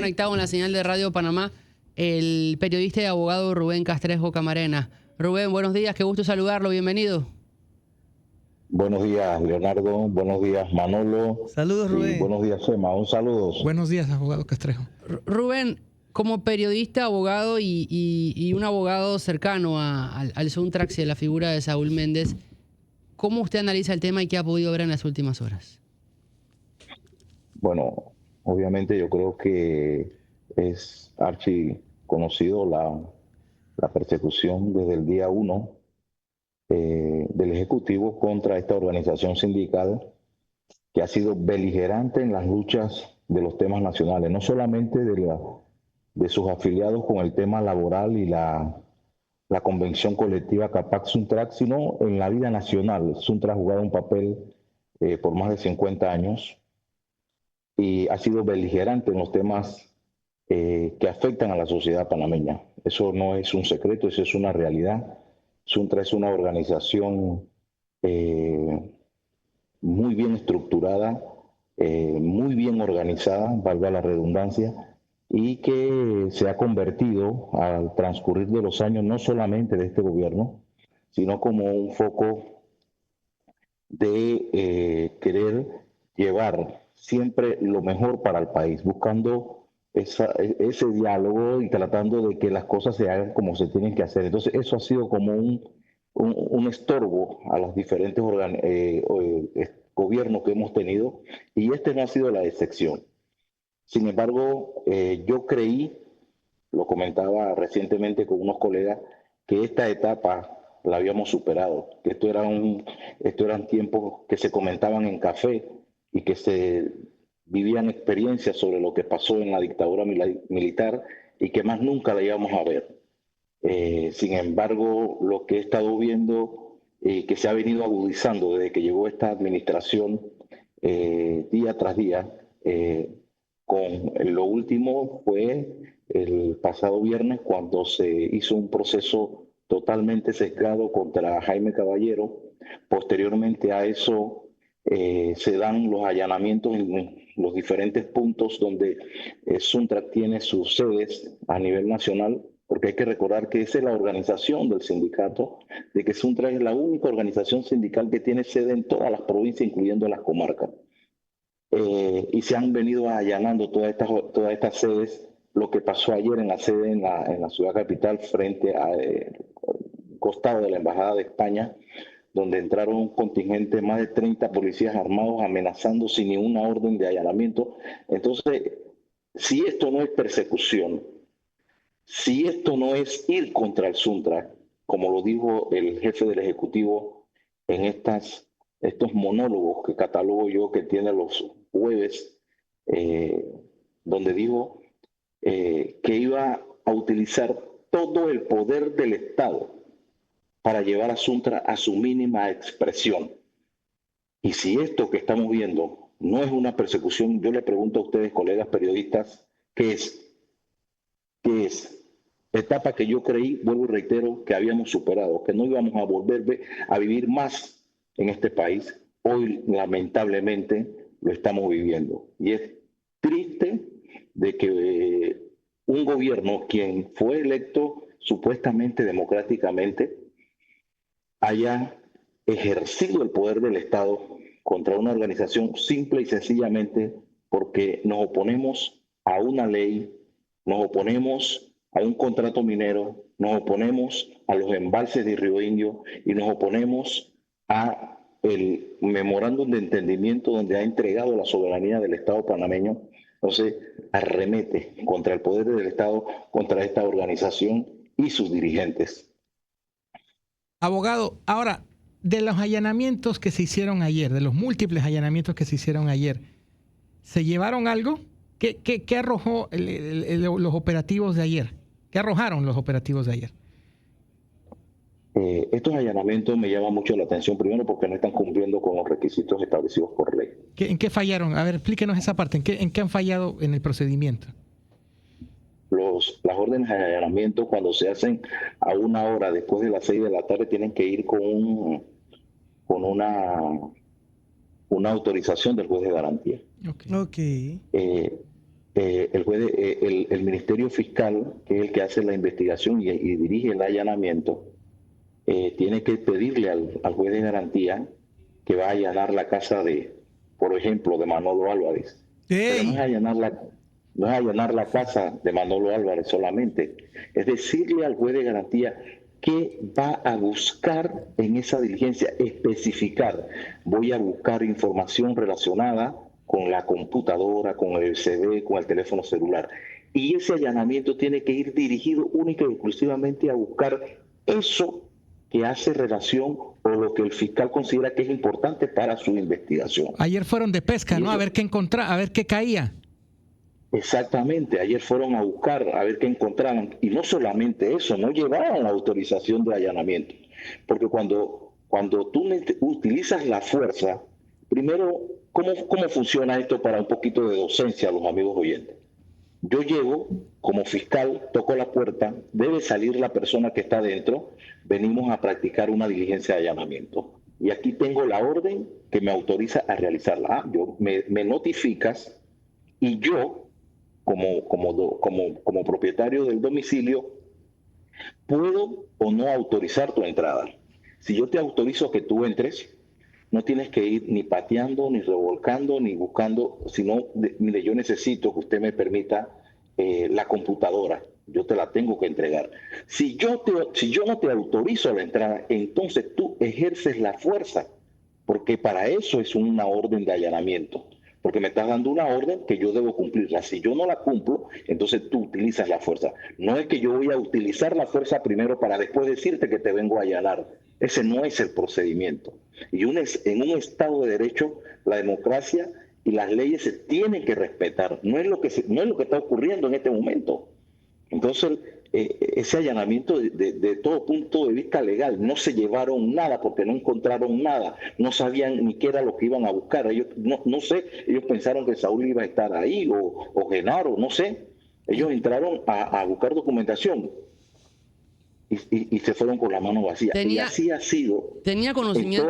conectado en la señal de Radio Panamá el periodista y abogado Rubén Castrejo Camarena. Rubén, buenos días, qué gusto saludarlo, bienvenido. Buenos días, Leonardo. Buenos días, Manolo. Saludos, Rubén. Y buenos días, Emma. Un saludo. Buenos días, abogado Castrejo. Rubén, como periodista, abogado y un abogado cercano al Suntrax y a la figura de Saúl Méndez, ¿cómo usted analiza el tema y qué ha podido ver en las últimas horas? Bueno, obviamente yo creo que es archiconocido la persecución desde el día 1 del Ejecutivo contra esta organización sindical que ha sido beligerante en las luchas de los temas nacionales, no solamente de sus afiliados con el tema laboral y la convención colectiva CAPAC-Suntrax, sino en la vida nacional. Suntrax ha jugado un papel por más de 50 años y ha sido beligerante en los temas que afectan a la sociedad panameña. Eso no es un secreto, eso es una realidad. Suntrax es una organización muy bien estructurada, muy bien organizada, valga la redundancia, y que se ha convertido al transcurrir de los años no solamente de este gobierno, sino como un foco de querer llevar siempre lo mejor para el país, buscando ese diálogo y tratando de que las cosas se hagan como se tienen que hacer. Entonces eso ha sido como un estorbo a los diferentes gobiernos que hemos tenido, y este no ha sido la excepción. Sin embargo, yo creí, lo comentaba recientemente con unos colegas, que esta etapa la habíamos superado, que esto eran tiempos que se comentaban en café y que se vivían experiencias sobre lo que pasó en la dictadura militar y que más nunca la íbamos a ver. Sin embargo, lo que he estado viendo, que se ha venido agudizando desde que llegó esta administración día tras día, con lo último fue el pasado viernes cuando se hizo un proceso totalmente sesgado contra Jaime Caballero. Posteriormente a eso se dan los allanamientos en los diferentes puntos donde Suntrax tiene sus sedes a nivel nacional, porque hay que recordar que esa es la organización del sindicato, de que Suntrax es la única organización sindical que tiene sede en todas las provincias, incluyendo las comarcas. Y se han venido allanando todas estas sedes. Lo que pasó ayer en la sede en la ciudad capital frente al costado de la Embajada de España, donde entraron un contingente de más de 30 policías armados amenazando sin ninguna orden de allanamiento. Entonces, si esto no es persecución, si esto no es ir contra el Suntrax, como lo dijo el jefe del Ejecutivo en estos monólogos que catalogo yo que tiene los jueves, donde dijo que iba a utilizar todo el poder del Estado para llevar a Suntrax a su mínima expresión. Y si esto que estamos viendo no es una persecución, yo le pregunto a ustedes, colegas periodistas, ¿qué es? ¿Qué es? Etapa que yo creí, vuelvo y reitero, que habíamos superado, que no íbamos a volver a vivir más en este país. Hoy, lamentablemente, lo estamos viviendo. Y es triste de que un gobierno, quien fue electo supuestamente democráticamente, haya ejercido el poder del Estado contra una organización simple y sencillamente porque nos oponemos a una ley, nos oponemos a un contrato minero, nos oponemos a los embalses de Río Indio y nos oponemos a el memorándum de entendimiento donde ha entregado la soberanía del Estado panameño. Entonces, arremete contra el poder del Estado, contra esta organización y sus dirigentes. Abogado, ahora, de los allanamientos que se hicieron ayer, de los múltiples allanamientos que se hicieron ayer, ¿se llevaron algo? ¿Qué arrojó los operativos de ayer? ¿Qué arrojaron los operativos de ayer? Estos allanamientos me llaman mucho la atención, primero porque no están cumpliendo con los requisitos establecidos por ley. ¿En qué fallaron? A ver, explíquenos esa parte. ¿En qué han fallado en el procedimiento? Las órdenes de allanamiento, cuando se hacen a una hora después de las 6 de la tarde, tienen que ir con una autorización del juez de garantía. Okay. El juez Ministerio Fiscal, que es el que hace la investigación y dirige el allanamiento, tiene que pedirle al juez de garantía que va a allanar la casa de, por ejemplo, de Manolo Álvarez. Pero no es allanar la casa de Manolo Álvarez solamente, es decirle al juez de garantía qué va a buscar en esa diligencia, especificar. Voy a buscar información relacionada con la computadora, con el CD, con el teléfono celular. Y ese allanamiento tiene que ir dirigido única y exclusivamente a buscar eso que hace relación o lo que el fiscal considera que es importante para su investigación. Ayer fueron de pesca, ¿no? A ver qué encontrar, a ver qué caía. Exactamente, ayer fueron a buscar a ver qué encontraban, y no solamente eso, no llevaban la autorización de allanamiento, porque cuando tú utilizas la fuerza, primero, ¿cómo funciona esto para un poquito de docencia a los amigos oyentes? Yo llego como fiscal, toco la puerta, debe salir la persona que está dentro, venimos a practicar una diligencia de allanamiento, y aquí tengo la orden que me autoriza a realizarla. Me notificas, y yo como propietario del domicilio, puedo o no autorizar tu entrada. Si yo te autorizo que tú entres, no tienes que ir ni pateando, ni revolcando, ni buscando, sino, mire, yo necesito que usted me permita la computadora, yo te la tengo que entregar. Si yo no te autorizo la entrada, entonces tú ejerces la fuerza, porque para eso es una orden de allanamiento. Porque me estás dando una orden que yo debo cumplirla. Si yo no la cumplo, entonces tú utilizas la fuerza. No es que yo voy a utilizar la fuerza primero para después decirte que te vengo a allanar. Ese no es el procedimiento. Y en un Estado de Derecho, la democracia y las leyes se tienen que respetar. No es lo que está ocurriendo en este momento. Entonces, ese allanamiento de todo punto de vista legal, no se llevaron nada porque no encontraron nada, no sabían ni qué era lo que iban a buscar. Ellos no sé, ellos pensaron que Saúl iba a estar ahí o Genaro, no sé. Ellos entraron a buscar documentación y se fueron con la mano vacía. Y así ha sido. ¿Tenía conocimiento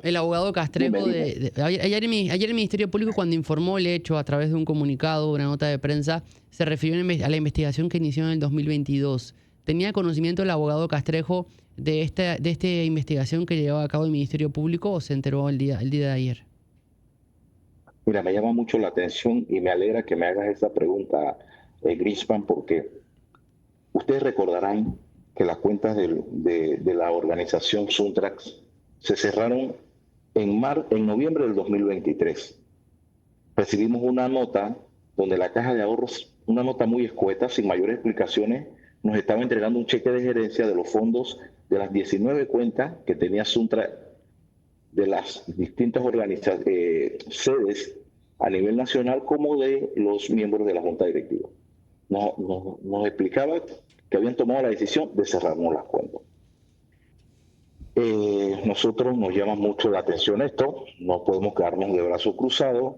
el abogado Castrejo ayer el Ministerio Público, cuando informó el hecho a través de un comunicado, una nota de prensa, se refirió a la investigación que inició en el 2022? ¿Tenía conocimiento el abogado Castrejo de esta investigación que llevaba a cabo el Ministerio Público, o se enteró el día de ayer? Mira, me llama mucho la atención y me alegra que me hagas esa pregunta, Greenspan, porque ustedes recordarán que las cuentas de la organización Suntrax se cerraron en noviembre del 2023. Recibimos una nota donde la Caja de Ahorros, una nota muy escueta, sin mayores explicaciones, nos estaba entregando un cheque de gerencia de los fondos de las 19 cuentas que tenía Suntrax de las distintas sedes a nivel nacional, como de los miembros de la Junta Directiva. Nos explicaba que habían tomado la decisión de cerrarnos las cuentas. Nosotros nos llama mucho la atención esto, no podemos quedarnos de brazos cruzados.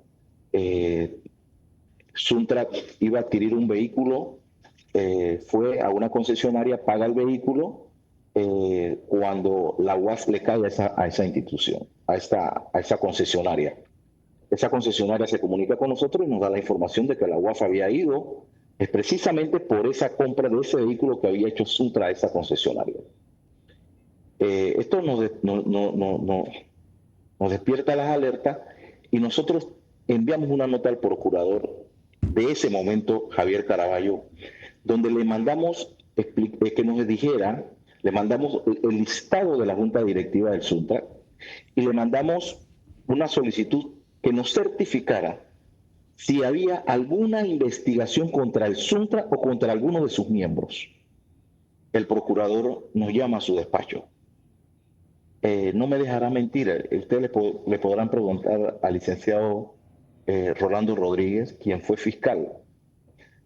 Suntrax iba a adquirir un vehículo, fue a una concesionaria, paga el vehículo, cuando la UAF le cae a esa institución, a esa concesionaria. Esa concesionaria se comunica con nosotros y nos da la información de que la UAF había ido, es precisamente por esa compra de ese vehículo que había hecho Suntrax a esa concesionaria. Esto nos despierta las alertas y nosotros enviamos una nota al procurador de ese momento, Javier Caraballo, donde le mandamos que nos dijera, le mandamos el listado de la Junta Directiva del Suntrax y le mandamos una solicitud que nos certificara si había alguna investigación contra el Suntrax o contra alguno de sus miembros. El procurador nos llama a su despacho. No me dejará mentir, ustedes le podrán preguntar al licenciado Rolando Rodríguez, quien fue fiscal.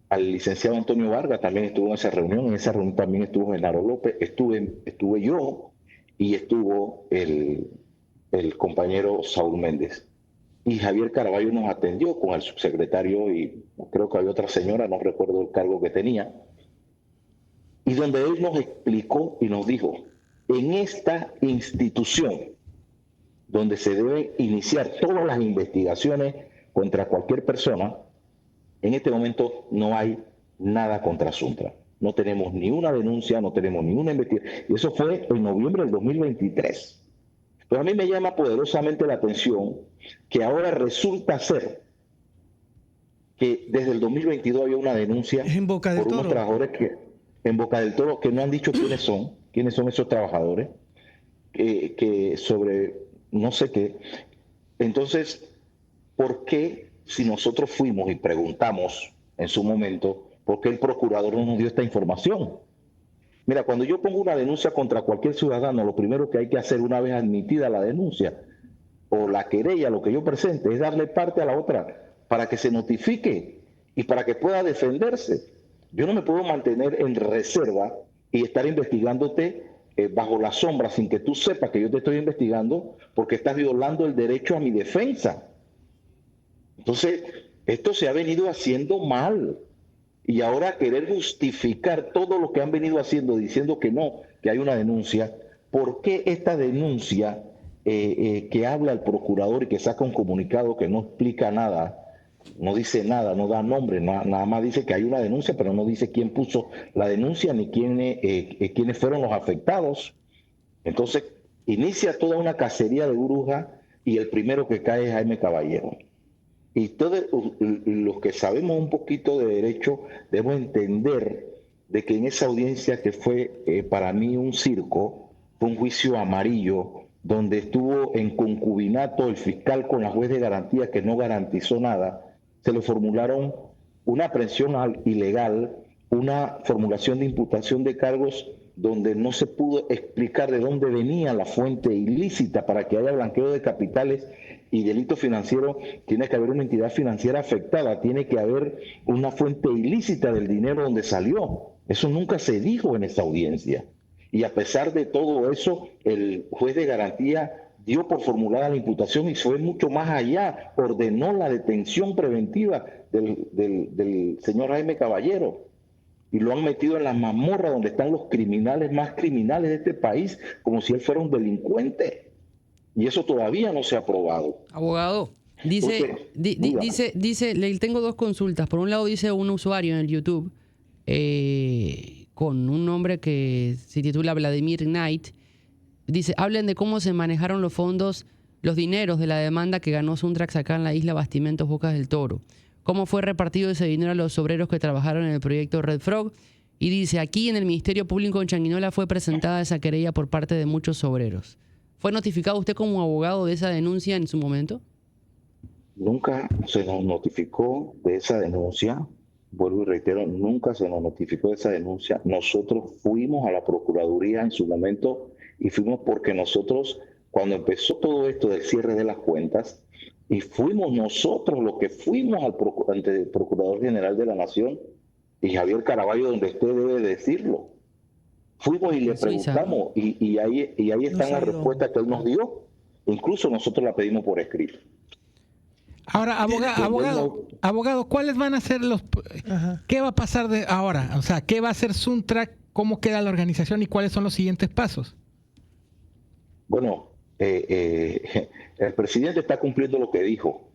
Al licenciado Antonio Vargas también estuvo en esa reunión también estuvo Genaro López, estuve yo y estuvo el compañero Saúl Méndez. Y Javier Caraballo nos atendió con el subsecretario y creo que había otra señora, no recuerdo el cargo que tenía, y donde él nos explicó y nos dijo, en esta institución donde se deben iniciar todas las investigaciones contra cualquier persona, en este momento no hay nada contra Suntra. No tenemos ni una denuncia, no tenemos ni una investigación. Y eso fue en noviembre del 2023. Pero a mí me llama poderosamente la atención que ahora resulta ser que desde el 2022 había una denuncia por unos trabajadores en Boca del Toro que no han dicho quiénes son esos trabajadores, que sobre no sé qué. Entonces, ¿por qué si nosotros fuimos y preguntamos en su momento, por qué el procurador no nos dio esta información? Mira, cuando yo pongo una denuncia contra cualquier ciudadano, lo primero que hay que hacer una vez admitida la denuncia o la querella, lo que yo presente, es darle parte a la otra para que se notifique y para que pueda defenderse. Yo no me puedo mantener en reserva y estar investigándote bajo la sombra sin que tú sepas que yo te estoy investigando porque estás violando el derecho a mi defensa. Entonces, esto se ha venido haciendo mal. Y ahora querer justificar todo lo que han venido haciendo diciendo que no, que hay una denuncia. ¿Por qué esta denuncia que habla el procurador y que saca un comunicado que no explica nada, no dice nada, no da nombre, nada más dice que hay una denuncia, pero no dice quién puso la denuncia ni quiénes fueron los afectados? Entonces, inicia toda una cacería de brujas y el primero que cae es Jaime Caballero. Y todos los que sabemos un poquito de derecho debemos entender de que en esa audiencia que fue para mí un circo, fue un juicio amarillo, donde estuvo en concubinato el fiscal con la juez de garantía que no garantizó nada, se le formularon una aprehensión ilegal, una formulación de imputación de cargos donde no se pudo explicar de dónde venía la fuente ilícita. Para que haya blanqueo de capitales y delito financiero, tiene que haber una entidad financiera afectada, tiene que haber una fuente ilícita del dinero donde salió. Eso nunca se dijo en esa audiencia. Y a pesar de todo eso, el juez de garantía dio por formulada la imputación y fue mucho más allá, ordenó la detención preventiva del señor Jaime Caballero. Y lo han metido en la mazmorra donde están los criminales más criminales de este país, como si él fuera un delincuente. Y eso todavía no se ha aprobado. Abogado, le tengo dos consultas. Por un lado dice un usuario en el YouTube con un nombre que se titula Vladimir Knight. Dice, hablen de cómo se manejaron los fondos, los dineros de la demanda que ganó Suntrax acá en la isla Bastimentos Bocas del Toro. Cómo fue repartido ese dinero a los obreros que trabajaron en el proyecto Red Frog. Y dice, aquí en el Ministerio Público en Changuinola fue presentada esa querella por parte de muchos obreros. ¿Fue notificado usted como abogado de esa denuncia en su momento? Nunca se nos notificó de esa denuncia. Vuelvo y reitero, nunca se nos notificó de esa denuncia. Nosotros fuimos a la Procuraduría en su momento y fuimos porque nosotros, cuando empezó todo esto del cierre de las cuentas, y fuimos nosotros los que fuimos ante el Procurador General de la Nación y Javier Caraballo, donde usted debe decirlo. Fuimos y le preguntamos y ahí están las respuestas que él nos dio. Incluso nosotros la pedimos por escrito. Ahora, abogado, ¿cuáles van a ser los... Ajá. ¿Qué va a pasar de ahora? O sea, ¿qué va a hacer Suntrax? ¿Cómo queda la organización y cuáles son los siguientes pasos? Bueno, el presidente está cumpliendo lo que dijo,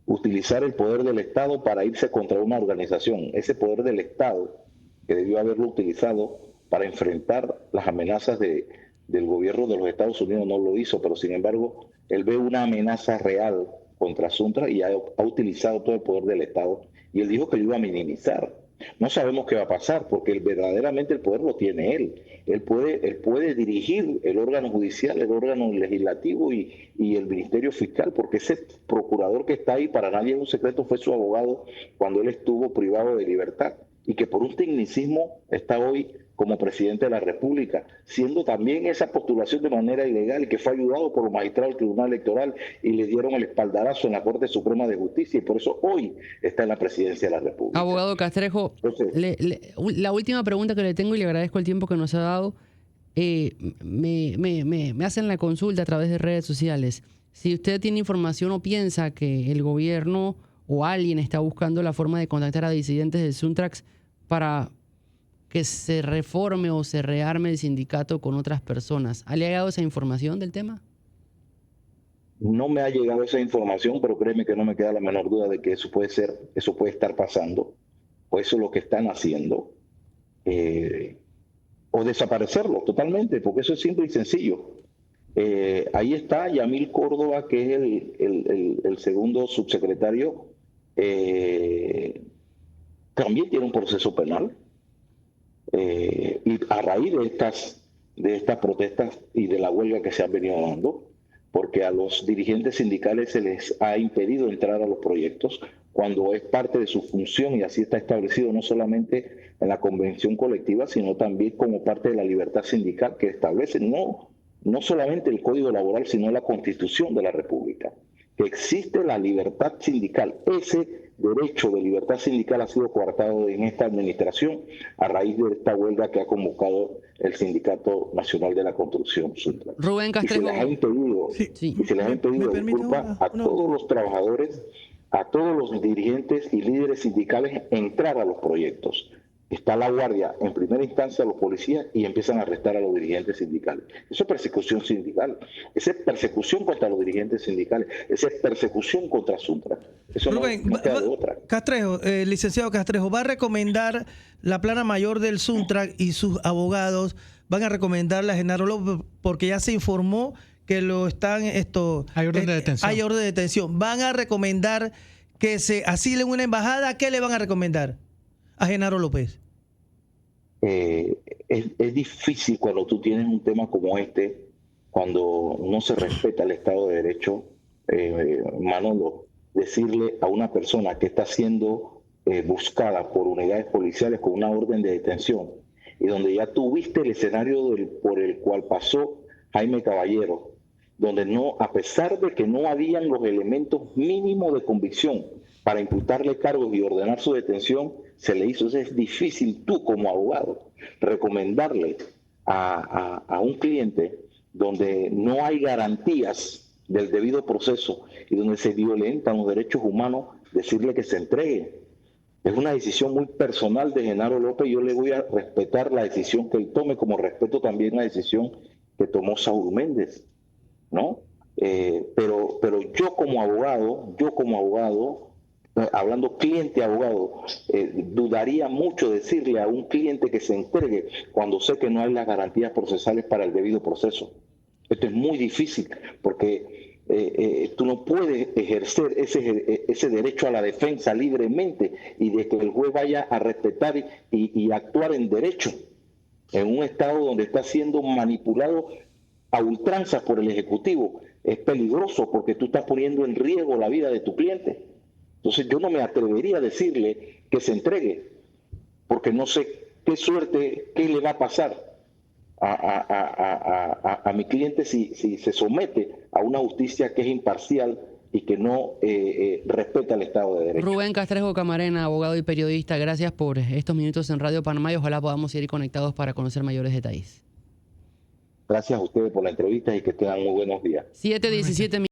utilizar el poder del Estado para irse contra una organización. Ese poder del Estado, que debió haberlo utilizado para enfrentar las amenazas del gobierno de los Estados Unidos, no lo hizo, pero sin embargo, él ve una amenaza real contra Suntrax y ha utilizado todo el poder del Estado, y él dijo que lo iba a minimizar. No sabemos qué va a pasar, porque verdaderamente el poder lo tiene él. Él puede dirigir el órgano judicial, el órgano legislativo y el Ministerio Fiscal, porque ese procurador que está ahí, para nadie es un secreto, fue su abogado cuando él estuvo privado de libertad, y que por un tecnicismo está hoy como presidente de la República, siendo también esa postulación de manera ilegal, que fue ayudado por los magistrados del Tribunal Electoral y le dieron el espaldarazo en la Corte Suprema de Justicia, y por eso hoy está en la presidencia de la República. Abogado Castrejo, la última pregunta que le tengo, y le agradezco el tiempo que nos ha dado, me hacen la consulta a través de redes sociales. Si usted tiene información o piensa que el gobierno o alguien está buscando la forma de contactar a disidentes del Suntrax para que se reforme o se rearme el sindicato con otras personas. ¿Ha llegado esa información del tema? No me ha llegado esa información, pero créeme que no me queda la menor duda de que eso puede estar pasando. pues eso es lo que están haciendo, o desaparecerlo totalmente, porque eso es simple y sencillo. Ahí está Yamil Córdoba, que es el segundo subsecretario, también tiene un proceso penal, y a raíz de estas protestas y de la huelga que se han venido dando, porque a los dirigentes sindicales se les ha impedido entrar a los proyectos cuando es parte de su función, y así está establecido no solamente en la convención colectiva, sino también como parte de la libertad sindical que establece no solamente el Código Laboral, sino la Constitución de la República, que existe la libertad sindical. Ese derecho de libertad sindical ha sido coartado en esta administración a raíz de esta huelga que ha convocado el Sindicato Nacional de la Construcción Suntra. Rubén Castrejo. Y se les ha impedido, Sí. y se les ha impedido, disculpa, a todos los trabajadores, a todos los dirigentes y líderes sindicales entrar a los proyectos. Está la guardia en primera instancia a los policías y empiezan a arrestar a los dirigentes sindicales. Eso es persecución sindical. Esa es persecución contra los dirigentes sindicales. Esa es persecución contra Suntra. Eso Rubén, no queda de otra. Castrejo, licenciado Castrejo, ¿va a recomendar la plana mayor del Suntra y sus abogados van a recomendarle a Genaro López, porque ya se informó que lo están hay orden de detención? Hay orden de detención. ¿Van a recomendar que se asilen una embajada? ¿Qué le van a recomendar a Genaro López? Es difícil cuando tú tienes un tema como este, cuando no se respeta el Estado de Derecho, Manolo, decirle a una persona que está siendo buscada por unidades policiales con una orden de detención, y donde ya tuviste el escenario por el cual pasó Jaime Caballero, donde a pesar de que no habían los elementos mínimos de convicción para imputarle cargos y ordenar su detención, se le hizo. Es difícil tú como abogado recomendarle a un cliente donde no hay garantías del debido proceso y donde se violentan los derechos humanos, decirle que se entregue. Es una decisión muy personal de Genaro López. Yo le voy a respetar la decisión que él tome, como respeto también la decisión que tomó Saúl Méndez, ¿no? Pero yo como abogado, hablando cliente-abogado, dudaría mucho decirle a un cliente que se entregue cuando sé que no hay las garantías procesales para el debido proceso. Esto es muy difícil porque tú no puedes ejercer ese derecho a la defensa libremente y de que el juez vaya a respetar y actuar en derecho en un estado donde está siendo manipulado a ultranza por el Ejecutivo. Es peligroso porque tú estás poniendo en riesgo la vida de tu cliente. Entonces yo no me atrevería a decirle que se entregue, porque no sé qué suerte, qué le va a pasar a mi cliente si se somete a una justicia que es imparcial y que no respeta el Estado de Derecho. Rubén Castrejo Camarena, abogado y periodista, gracias por estos minutos en Radio Panamá y ojalá podamos seguir conectados para conocer mayores detalles. Gracias a ustedes por la entrevista y que tengan muy buenos días. 7:17